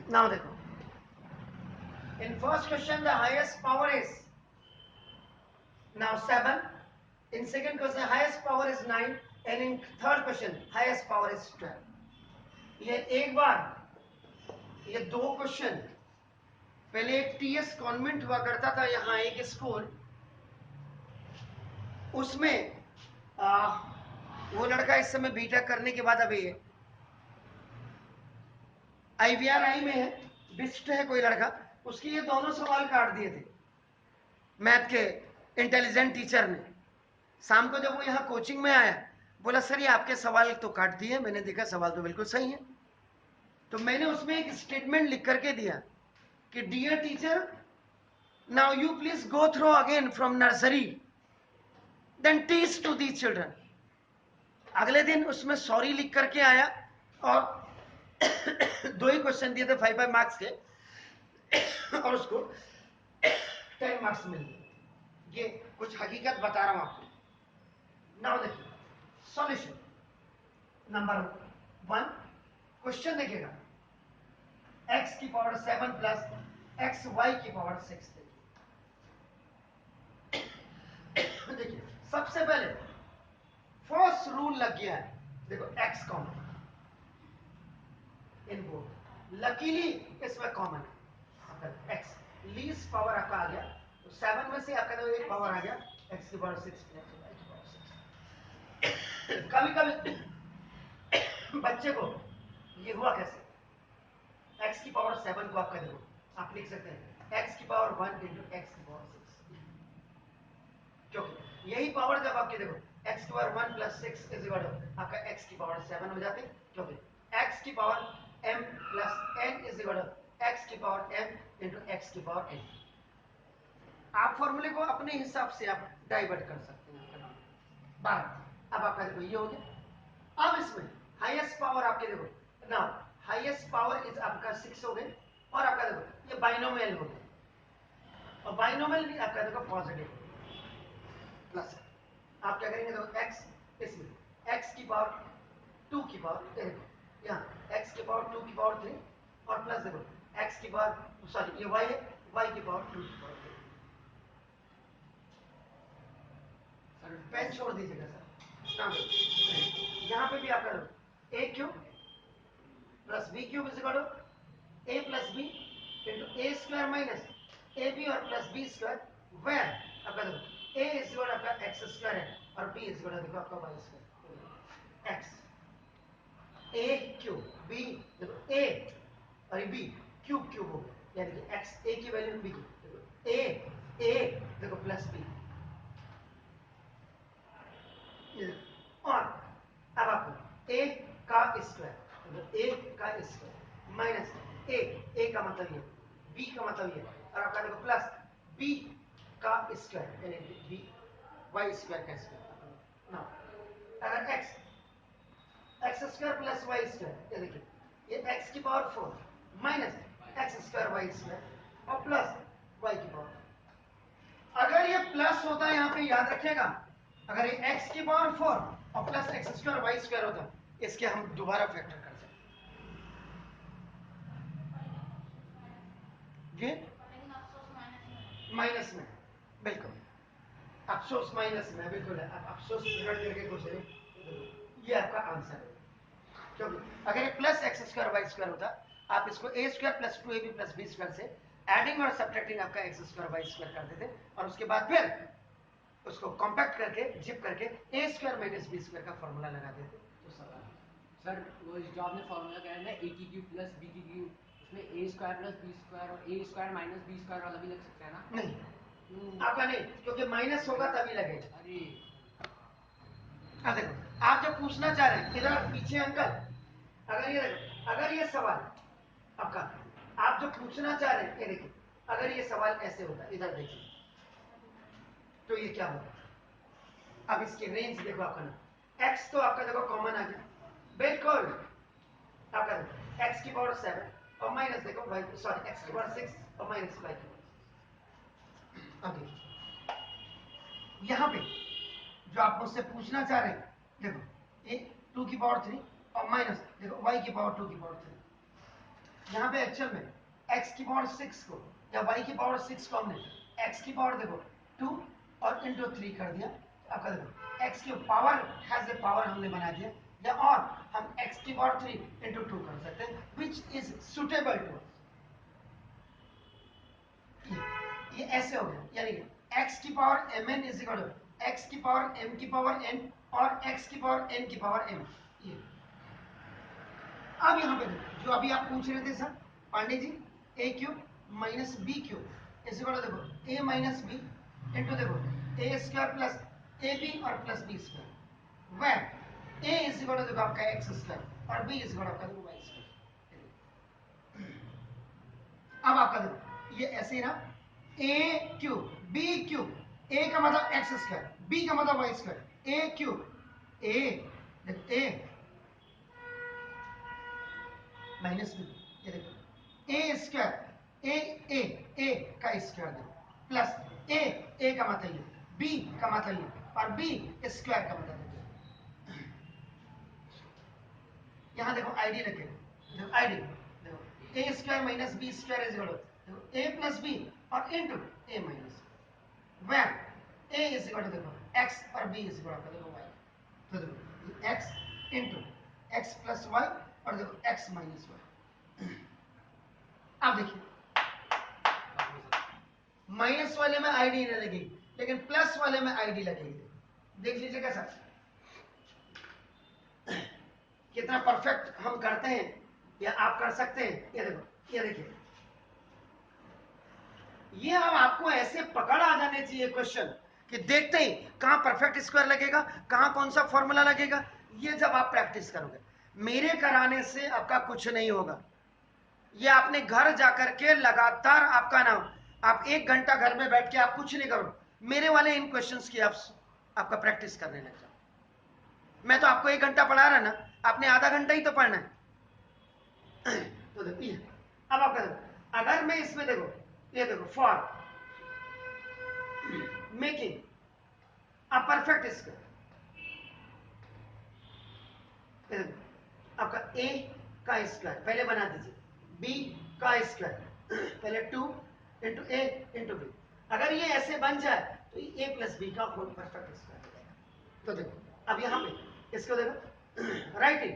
Now देखो, in first question the highest power is now 7, in second question highest power is 9, and in third question highest power is 12. ये एक बार ये दो question, पहले एक TS convent हुआ करता था यहाँ एक स्कूल, उसमें वो लड़का इस समय बीटेक करने के बाद अभी IVRI में है, बिस्ट है कोई लड़का, उसके ये दोनों सवाल काट दिए थे मैथ के इंटेलिजेंट टीचर ने। शाम को जब वो यहाँ कोचिंग में आया, बोला सर ये आपके सवाल तो काट दिए। मैंने देखा सवाल तो बिल्कुल सही है, तो मैंने उसमें एक स्टेटमेंट लिख करके दिया कि dear teacher, now you please go through again from nursery, then teach to these children. अगले दिन उसमें सॉरी लिख करके आया और दो ही क्वेश्चन दिए थे 5 मार्क्स के और उसको 10 मार्क्स मिल गए। ये कुछ हकीकत बता रहा हूं आपको। नाउ देखिए सॉल्यूशन नंबर 1, क्वेश्चन देखिएगा, x की पावर 7 प्लस एक्स वाई की पावर 6। देखिए सबसे पहले फर्स्ट रूल लग गया है, देखो x common in both, luckily इसमें कॉमन है, x लीस्ट पावर आपका आ गया, तो 7 में से आपका एक पावर आ गया x की पावर 6 प्लस y की पावर 6। कभी कभी बच्चे को ये हुआ कैसे, x की पावर 7 को आपका देखो आप लिख सकते हैं x की पावर 1 इंटू एक्स की पावर 6, क्योंकि यही पावर जब आपके देखो x की power 1 plus 6 is equal to आपका x की पावर 7 हो जाती, क्योंकि x की power m plus n is equal to x की पावर m इंटू एक्स की पावर n। आप फॉर्मूले को अपने हिसाब से आप डाइवर्ट कर सकते हैं। बात अब आपका देखो ये हो गया। अब इसमें हाईएस्ट पावर आपके देखो ना, हाईएस्ट पावर इज आपका 6 हो गए, और आपका देखो ये बाइनोमियल हो गया, और बाइनोमियल भी आपका देखो पॉजिटिव प्लस। आप क्या करेंगे देखो x, इसमें x की पावर 2 की पावर देखो यहाँ x की पावर 2 की पावर 3, और प्लस देखो x की पावर सॉरी ये y है, y की पावर 2 की पावर 3। सर पेन छोड़ दीजिएगा सर। यहाँ पे भी आप करो a cube plus b cube is equal to a plus b into a square minus a b और प्लस बी स्क्वायर, वेयर आपका देखो a इज इक्वल आपका एक्स स्क्वायर है और b इज इक्वल देखो आपका y square. x a cube b देखो a और b क्यूब क्यूब हो गया, यानी कि x a की वैल्यू b की देखो a देखो प्लस b, और अब आपको a का स्क्वायर a का स्क्वायर माइनस a का मतलब ये, b का मतलब ये, और आपका देखो प्लस b का स्क्वायर यानी b y स्क्वायर का स्क्वायर। ना अगर x square plus y square, ये देखिए ये x की power 4 minus x square y square और प्लस y की पावर। अगर ये प्लस होता है यहाँ पे याद रखिएगा, अगर ये x की पावर 4 और plus x square y square होता, इसके हम दोबारा फैक्टर कर सकते ये माइनस में, बिल्कुल अफसोस माइनस में, बिल्कुल अफसोस बिगड़ करके कुछ नहीं, ये आपका आंसर है। क्योंकि अगर ये plus x square y square होता, आप इसको a square plus 2ab plus b square से एडिंग और सब्ट्रैक्टिंग आपका एक्स स्क्वायर वाई स्क्वायर कर देते, और उसके बाद फिर उसको कॉम्पैक्ट करके जिप करके ए स्क्वायर माइनस बी स्क्वायर का फॉर्मूला लगा देते। तो सर वो जो आपने फॉर्मूला कहा है ना ए की क्यूब प्लस बी की क्यूब, उसमें ए स्क्वायर प्लस बी स्क्वायर और ए स्क्वायर माइनस बी स्क्वायर वाला भी लग सकता है ना? नहीं आपका नहीं, क्योंकि माइनस होगा तभी लगेगा। अरे देखो आप जब पूछना चाह रहे हैं इधर पीछे अंकल, अगर ये देखो अगर ये सवाल आपका आप जो पूछना चाह रहे हैं, ये देखिए अगर ये सवाल ऐसे होता इधर देखिए तो ये क्या होगा। अब इसकी रेंज देखो आपका ना, x तो आपका देखो कॉमन आ गया, बिल्कुल आपका देखो x की पावर 7 और माइनस देखो y सॉरी x की पावर 6 और माइनस y की पावर। अभी यहाँ पे जो आप मुझसे पूछना चाह रहे हैं, देखो ये 2 की पावर 3 और माइनस देखो y की पावर 2 की पावर यहाँ पे एक्चुअल में x की पावर 6 को या y की पावर 6 को हमने x की पावर देखो 2 और इंटू 3 कर दिया। आपका देखो x की पावर हैज ए पावर हमने बना दिया, या और हम x की पावर 3 इंटू 2 कर सकते हैं, which is suitable to us. ये ऐसे हो गया, यानी x की power mn is equal to x की पावर m की पावर n और x की पावर n की पावर m। ये अब यहाँ पे देखो जो अभी आप पूछ रहे थे sir Pandey ji, a cube minus b cube is equal to देखो a माइनस बी इंटू देखो a square plus a b और plus b square, where a is equal to देखो आपका एक्स स्क्वायर और b इज इक्वल टू आपका देखो Y square. अब आपका देखो ये ऐसे ही ना, ए क्यूब बी क्यूब, ए का मतलब एक्स स्क्वायर, बी का मतलब वाई स्क्वायर, ए क्यूब ए देखो ए माइनस बी, ये देखो ए स्क्वायर ए का स्क्वायर देखो प्लस ए का मतलब ये, बी का मतलब ये और बी स्क्वायर का मतलब ये। यहां देखो आईडी लगे, देखो आईडी देखो a square minus b square is equal to देखो ए प्लस बी और into a minus where a is equal to देखो एक्स और बी इज इक्वल टू देखो वाई। तो देखो x into x plus y और देखो एक्स माइनस वाई। अब देखिए माइनस वाले में आईडी नहीं लगेगी, लेकिन प्लस वाले में आईडी लगेगी। देख लीजिए कैसा कितना परफेक्ट हम करते हैं या आप कर सकते हैं। ये देखो ये देखिए, ये अब आपको ऐसे पकड़ आ जाने चाहिए क्वेश्चन कि देखते ही कहां परफेक्ट स्क्वायर लगेगा, कहां कौन सा फॉर्मूला लगेगा। ये जब आप प्रैक्टिस करोगे, मेरे कराने से आपका कुछ नहीं होगा। ये आपने घर जाकर के लगातार आपका नाम, आप 1 घंटा घर में बैठ के आप कुछ नहीं करो, मेरे वाले इन क्वेश्चंस की आपका प्रैक्टिस करने लग जाओ। मैं तो आपको 1 घंटा पढ़ा रहा ना, आपने आधा घंटा ही तो पढ़ना है। तो देखिए अब आपका देखो, अगर मैं इसमें देखो ये देखो for making a perfect square, आपका a का स्क्वायर पहले बना दीजिए, b का स्क्वायर पहले 2 इंटू ए इंटू बी। अगर ये ऐसे बन जाए तो ये a प्लस बी का होल परफेक्ट स्क्वायर हो जाएगा। तो देखो अब यहां पे इसको देखो राइटिंग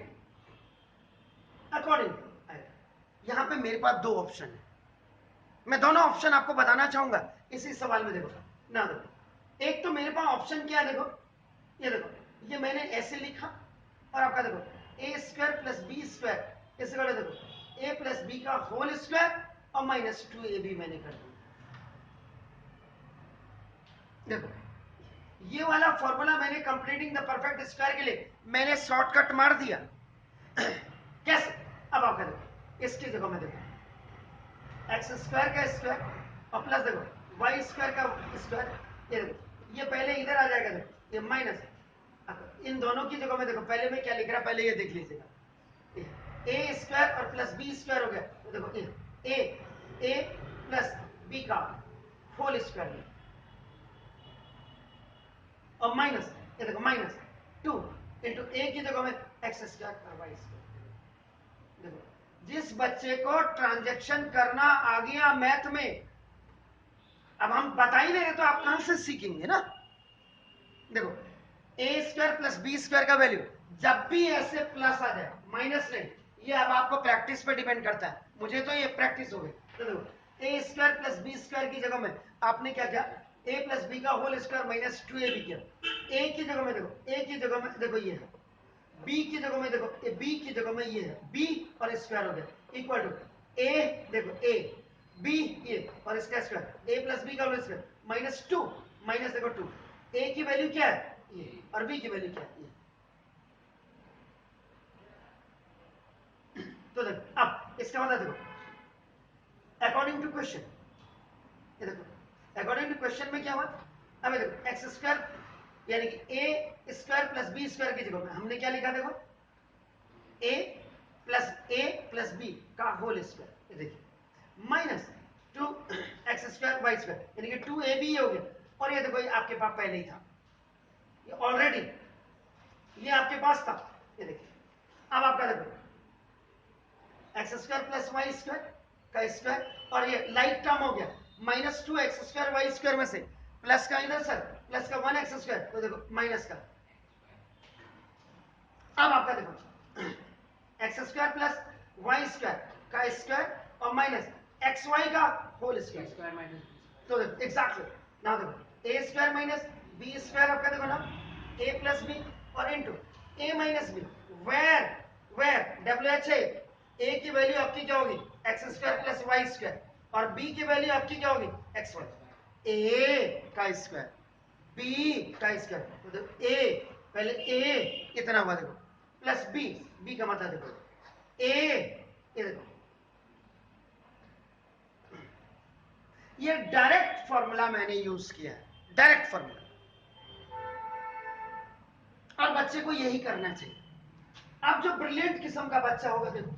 अकॉर्डिंग, यहां पे मेरे पास 2 ऑप्शन है, मैं दोनों ऑप्शन आपको बताना चाहूंगा इसी सवाल में। देखो ना, देखो एक तो मेरे पास ऑप्शन क्या है, देखो ये देखो ये मैंने ऐसे लिखा और आपका देखो a square plus b square इस देखो ए प्लस बी का होल स्क्वायर और माइनस 2ab मैंने कर दिया। देखो ये वाला फॉर्मूला मैंने कंप्लीटिंग द परफेक्ट स्क्वायर के लिए मैंने शॉर्टकट मार दिया। कैसे? अब आपका देखो इसकी जगह में देखो एक्स स्क्वायर का स्क्वायर और प्लस देखो वाई स्क्वायर का स्क्वायर, ये देखो ये पहले इधर आ जाएगा, देखो ये माइनस, इन दोनों की जगह में देखो पहले में क्या लिख रहा है पहले ये देख लीजिएगा, ए स्क्वायर और प्लस बी स्क्वायर हो गया। तो देखो ए प्लस बी का होल स्क्वायर और माइनस, ये देखो माइनस 2 इंटू ए की जगह में एक्स स्क्वायर और वाई स्क्वायर। देखो जिस बच्चे को ट्रांजैक्शन करना आ गया मैथ में, अब हम बता ही नहीं रहे तो आप कहां से सीखेंगे ना। देखो a square plus b square का वैल्यू जब भी ऐसे प्लस आ जाए, माइनस नहीं, ये अब आपको प्रैक्टिस पे डिपेंड करता है, मुझे तो ये प्रैक्टिस हो गई। तो देखो a square plus b square की जगह में आपने क्या किया, ए प्लस बी का होल स्क्वायर माइनस 2ab किया। ए की जगह में देखो, ए की जगह में देखो ये है, बी की जगह में देखो बी की जगह में ये है, बी और स्क्वायर हो गया इक्वल टू ए, देखो ए बी ये और इसका स्क्वायर ए प्लस बी का होल स्क्वायर माइनस 2 माइनस देखो 2, ए की वैल्यू क्या है ये और बी की वैल्यू क्या है ये। तो देखो अब इसका मतलब देखो अकॉर्डिंग टू क्वेश्चन, ये देखो अकॉर्डिंग टू क्वेश्चन में क्या हुआ, अब देखो एक्स स्क्वायर यानी कि a square plus b square की जगह में हमने क्या लिखा, देखो ए प्लस बी का होल स्क्वायर, ये देखिए minus 2 x square y square यानी कि 2ab हो गया। और ये देखो ये आपके पास पहले ही था, ये ऑलरेडी ये आपके पास था, ये देखिए। अब आपका देखो x square plus y square का स्क्वायर, और ये लाइट टर्म हो गया -2 एक्स स्क्वायर वाई स्क्वायर में से प्लस का इधर सर प्लस का 1 एक्स स्क्वायर, तो देखो माइनस का। अब आपका देखो x square plus y square का स्क्वायर और माइनस एक्स वाई का होल स्क्वायर, स्क्वायर माइनस तो देखो एग्जैक्टली नाउ देखो a square minus b square आपका देखो ना ए प्लस बी और into a minus b, where डब्ल्यू एच ए की वैल्यू आपकी क्या होगी x square plus y square और बी की वैल्यू आपकी क्या होगी एक्स वाई, ए का स्क्वायर बी का स्क्वायर, तो देखो ए पहले ए कितना हुआ देखो प्लस बी का मतलब देखो ए, ये देखो ये डायरेक्ट फॉर्मूला मैंने यूज किया है, डायरेक्ट फॉर्मूला, और बच्चे को यही करना चाहिए। अब जो ब्रिलियंट किस्म का बच्चा होगा देखो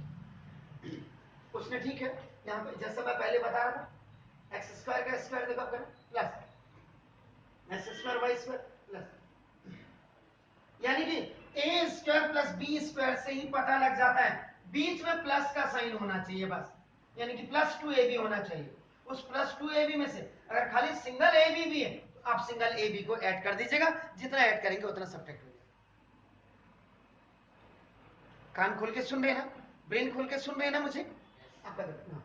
उसने ठीक है यहाँ पे जैसे मैं पहले बता रहा था एक्स स्क्वायर का स्क्वायर देखो आपका plus x square y square plus, यानी कि a square plus b square से ही पता लग जाता है, बीच में प्लस का साइन होना चाहिए बस, यानी कि प्लस 2ab होना चाहिए। उस प्लस 2ab में से अगर खाली सिंगल ab भी है तो आप सिंगल ab को ऐड कर दीजिएगा, जितना ऐड करेंगे उतना सब्ट्रैक्ट हो जाएगा। कान खोल के सुन रहे हैं ना, ब्रेन खोल के सुन रहे हैं ना मुझे, आपका देखो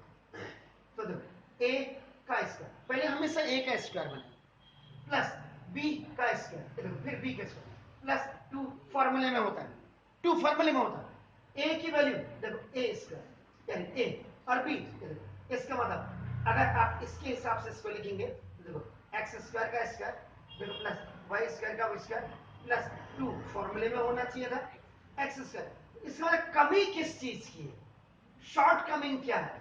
तो देखो a का स्क्वायर पहले हमेशा a का स्क्वायर बने प्लस b का स्क्वायर देखो फिर b का स्क्वायर प्लस 2 फॉर्मूले में होता है, 2 फॉर्मूले में होता है, a की वैल्यू देखो a स्क्वायर यानी a और b देखो, इसका मतलब अगर आप इसके हिसाब से इसको लिखेंगे तो देखो x स्क्वायर का स्क्वायर देखो प्लस y स्क्वायर का स्क्वायर प्लस 2 फॉर्मूले में होना चाहिए था x स्क्वायर। इसका मतलब कमी किस चीज की है, शॉर्ट कमिंग क्या है,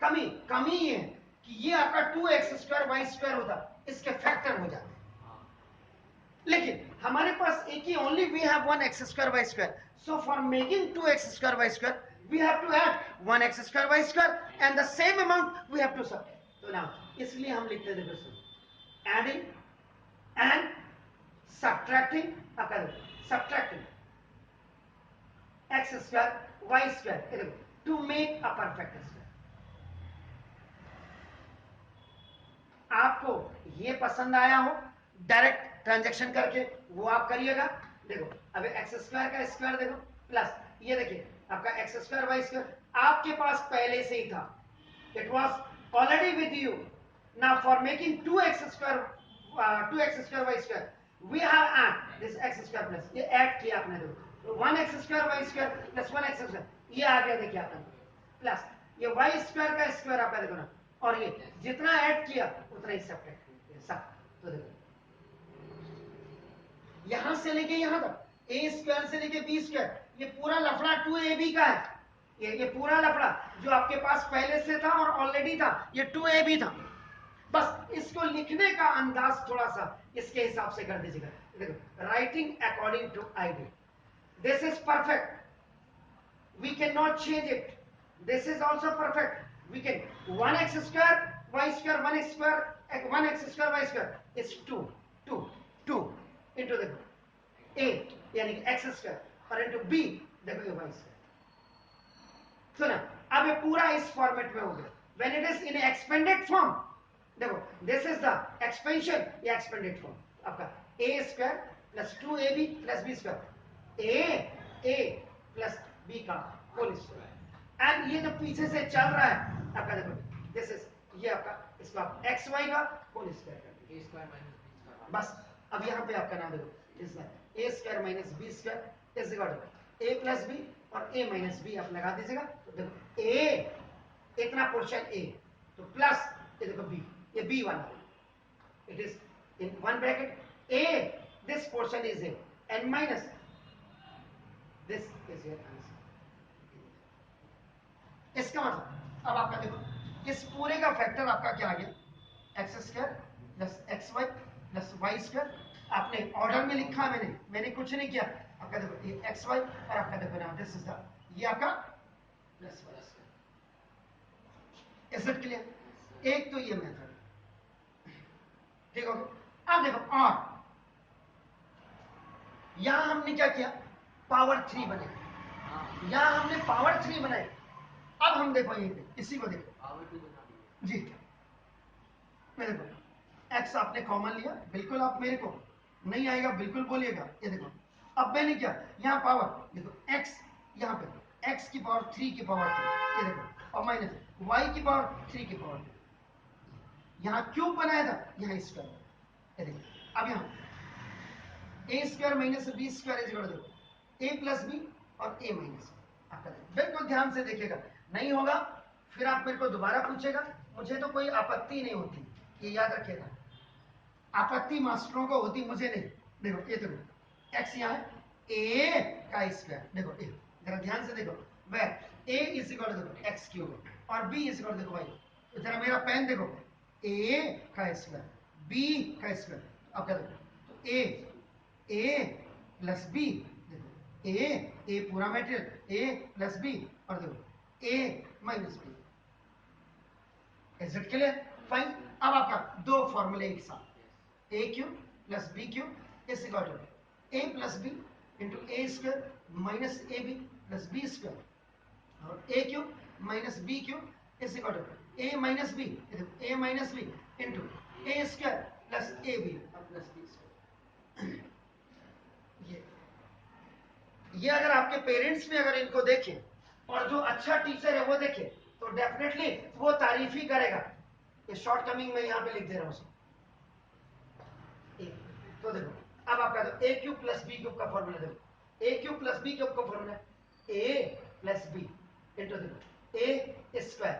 कमी ये है कि ये आपका 2x स्क्वायर वाई स्क्वायर होता इसके फैक्टर हो जाते, लेकिन हमारे पास एक ही only we have 1x square y square, so for making 2x square y square we have to add 1x square y square and the same amount we have to sub, तो now इसलिए हम लिखते हैं देखो adding and subtracting आपका subtracting x square y square to make a perfect square. आपको ये पसंद आया हो डायरेक्ट ट्रांजैक्शन करके वो आप करिएगा। देखो अभी एक्स स्क्वायर का स्क्वायर देखो प्लस ये देखिए आपका एक्स स्क्वायर वाई स्क्वायर आपके पास पहले से ही था, it was already with you. Now for making 2x square y square we have add this x square plus ये ऐड किया आपने, देखो 1x square y square plus 1x square ये आ गया देखिए आपने प्लस ये वाई स्क्वायर का स्क्वायर आपका देखो ना, और ये जितना ऐड किया उतना ही सब्ट्रैक्ट सब, तो देखो यहां से लेके यहां तक ए स्क्वायर से लेके बी स्क्वायर ये पूरा लफड़ा 2ab का है, ये पूरा लफड़ा जो आपके पास पहले से था और ऑलरेडी था ये 2ab था, बस इसको लिखने का अंदाज थोड़ा सा इसके हिसाब से कर दीजिएगा। देखो writing according to ID, this is perfect, we cannot change it, this is also perfect, we can 1x square y square 1x square y square is 2 into the a यानी x square और into b देखो y square, सुना अब ये पूरा इस format में हो गया। when it is in expanded form देखो this is the expansion या expanded form आपका a square plus 2ab plus b square a plus b का होल स्क्वायर एंड ये जो पीछे से चल रहा है आपका देखो दिस इज ये आपका इसको आप एक्स वाई का होल स्क्वायर कर दीजिए, a square minus b square बस अब यहाँ पे आपका नाम देखो इसमें a square minus b square is equal to a plus b और a माइनस बी आप लगा दीजिएगा, तो देखो a इतना पोर्शन a तो प्लस ये देखो b ये b वाला it is in one bracket a this portion is a and minus this is your answer. इसका मतलब अब आपका देखो इस पूरे का फैक्टर आपका क्या आ गया x square plus x y plus y square, आपने ऑर्डर में लिखा मैंने कुछ नहीं किया, आपका देखो ये एक्स वाई और आपका देखो ना दिस इज द ये आपका plus y, is it clear? एक तो ये मेथड ठीक हो गया। अब देखो और यहां हमने क्या किया पावर 3 बनाया, यहां हमने पावर 3 बनाए अब हम देखो यहीं पे इसी को देखो पावर 2 बना दिया। जी, मैं देखो एक्स आपने कॉमन लिया, बिल्कुल आप मेरे को नहीं आएगा बिल्कुल बोलिएगा। ये देखो अब मैंने क्या यहाँ पावर देखो एक्स, यहाँ पे एक्स की पावर 3 की पावर 2, ये देखो और माइनस वाई की पावर 3 की पावर 2, यहाँ क्यूब बनाया था यहाँ स्क्वायर, ये देखो अब यहाँ a square minus b square is equal to a plus b और ए माइनस बी। आपका बिल्कुल ध्यान से देखिएगा, नहीं होगा फिर आप मेरे को दोबारा पूछेगा, मुझे तो कोई आपत्ति नहीं होती, ये याद रखिएगा, आपत्ति मास्टरों को होती, मुझे नहीं। देखो ये देखो एक्स यहाँ है ए का स्क्वायर, देखो ए जरा ध्यान से देखो, वह ए इज इक्वल टू देखो एक्स क्यूब और बी इज इक्वल टू देखो वाई, जरा मेरा पेन देखो ए का स्क्वायर बी का स्क्वायर, अब क्या देखो तो ए प्लस बी, देखो ए पूरा मेटेरियल ए प्लस बी और देखो a minus b. Is it clear? Fine. अब आपका दो फॉर्मूले एक साथ, a cube plus b cube is equal to a plus b into a square minus a b plus b square और a cube minus b cube is equal to a minus b into a square plus a b plus b square. ये अगर आपके parents में अगर इनको देखें और जो अच्छा टीचर है वो देखे तो डेफिनेटली वो तारीफ ही करेगा। ये शॉर्ट कमिंग में यहाँ पे लिख दे रहा हूँ उसको। तो देखो अब आपका a cube plus b cube का फॉर्मूला देखो, a cube plus b cube का formula a plus b into देखो ए स्क्वायर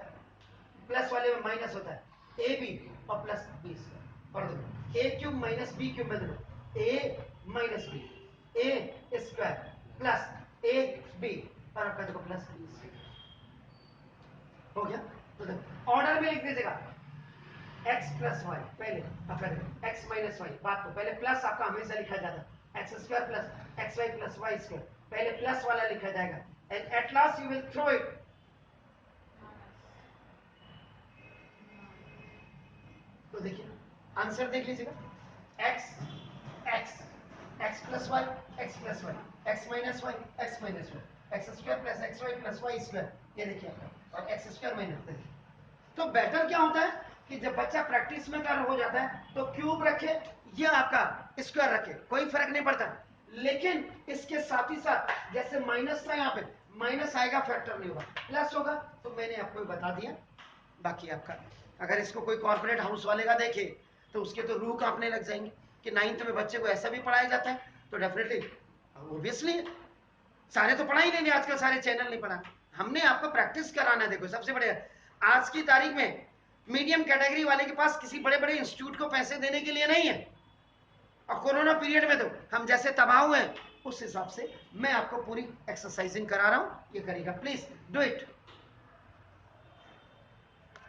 प्लस वाले में माइनस होता है ए बी और प्लस बी स्क्वायर और देखो a cube minus b cube में देखो a minus b a square plus a b और आपका देखो प्लस बी हो गया। तो देखो ऑर्डर में लिख दीजिएगा x प्लस वाई, पहले आपका देखो x माइनस वाई, बात तो पहले प्लस आपका हमेशा लिखा जाता है x square plus x y plus y square, पहले प्लस वाला लिखा जाएगा and at last you will throw it. तो देखिए आंसर देख लीजिएगा x plus y x plus y x minus y x minus y x square plus x y plus y square, ये देखिए आपका और एक्स स्क्वायर माइनस। देखिए तो बेटर क्या होता है कि जब बच्चा प्रैक्टिस में कर हो जाता है तो क्यूब रखे या आपका स्क्वायर रखे कोई फर्क नहीं पड़ता, लेकिन इसके साथ ही साथ जैसे माइनस था यहाँ पे माइनस आएगा फैक्टर नहीं होगा, प्लस होगा। तो मैंने आपको बता दिया, बाकी आपका अगर इसको कोई कॉर्पोरेट हाउस वाले का देखे तो उसके तो रूह कांपने लग जाएंगे कि 9th में बच्चे को ऐसा भी पढ़ाया जाता है। तो डेफिनेटली ऑब्वियसली सारे तो पढ़ा ही नहीं, आजकल सारे चैनल नहीं पढ़ा, हमने आपको प्रैक्टिस कराना है। देखो सबसे बड़े आज की तारीख में मीडियम कैटेगरी वाले के पास किसी बड़े बड़े इंस्टीट्यूट को पैसे देने के लिए नहीं है, और कोरोना पीरियड में तो हम जैसे तबाह हुए हैं उस हिसाब से मैं आपको पूरी एक्सरसाइजिंग करा रहा हूं, ये करेगा, प्लीज डू इट।